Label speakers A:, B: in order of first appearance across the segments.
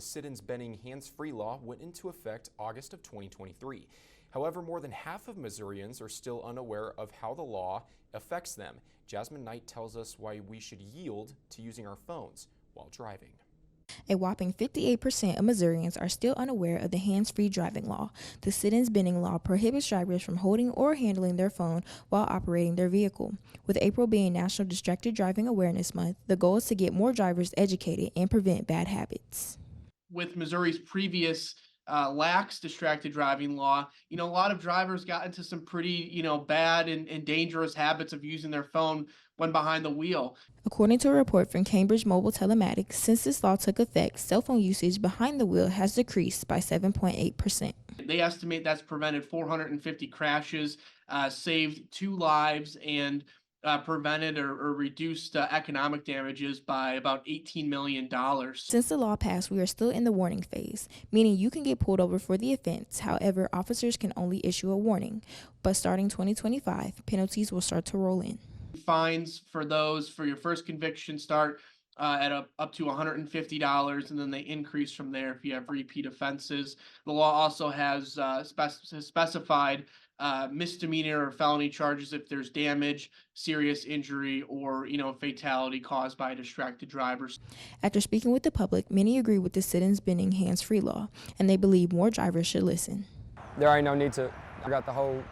A: Siddons-Benning hands-free law went into effect August of 2023. However, more than half of Missourians are still unaware of how the law affects them. Jasmine Knight tells us why we should yield to using our phones while driving.
B: A whopping 58% of Missourians are still unaware of the hands-free driving law. The Siddons-Benning law prohibits drivers from holding or handling their phone while operating their vehicle. With April being National Distracted Driving Awareness Month, the goal is to get more drivers educated and prevent bad habits.
C: With Missouri's previous lax distracted driving law, a lot of drivers got into some pretty, bad and dangerous habits of using their phone when behind the wheel.
B: According to a report from Cambridge Mobile Telematics, since this law took effect, cell phone usage behind the wheel has decreased by 7.8%.
C: They estimate that's prevented 450 crashes, saved 2 lives, and prevented or reduced economic damages by about $18 million.
B: Since the law passed, we are still in the warning phase, meaning you can get pulled over for the offense. However, officers can only issue a warning. But starting 2025, penalties will start to roll in.
C: Fines for your first conviction start at up to $150, and then they increase from there if you have repeat offenses. The law also has specified misdemeanor or felony charges if there's damage, serious injury, or fatality caused by distracted drivers.
B: After speaking with the public, many agree with the Siddons-Benning hands-free law, and they believe more drivers should listen.
D: There ain't no need to. I got the whole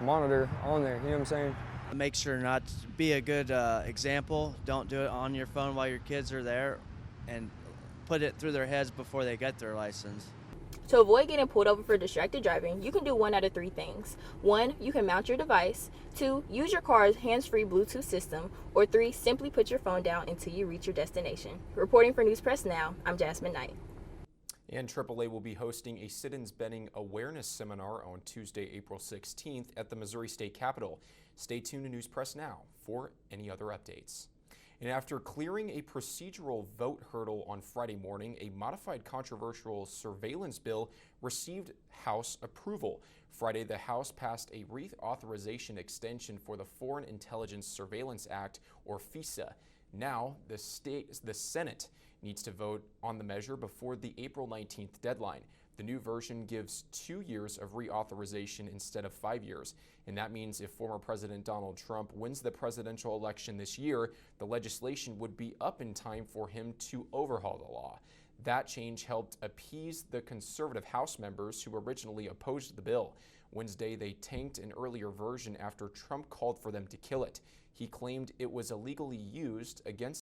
D: monitor on there, you know what I'm saying?
E: Make sure not to be a good example. Don't do it on your phone while your kids are there, and put it through their heads before they get their license.
F: To avoid getting pulled over for distracted driving, you can do one out of 3 things. 1, you can mount your device. 2, use your car's hands-free Bluetooth system. Or 3, simply put your phone down until you reach your destination. Reporting for News Press Now, I'm Jasmine Knight.
A: And AAA will be hosting a Siddons-Benning awareness seminar on Tuesday, April 16th at the Missouri State Capitol. Stay tuned to News Press Now for any other updates. And after clearing a procedural vote hurdle on Friday morning, a modified controversial surveillance bill received House approval. Friday, the House passed a reauthorization extension for the Foreign Intelligence Surveillance Act, or FISA. Now, the Senate needs to vote on the measure before the April 19th deadline. The new version gives 2 years of reauthorization instead of 5 years. And that means if former President Donald Trump wins the presidential election this year, the legislation would be up in time for him to overhaul the law. That change helped appease the conservative House members who originally opposed the bill. Wednesday, they tanked an earlier version after Trump called for them to kill it. He claimed it was illegally used against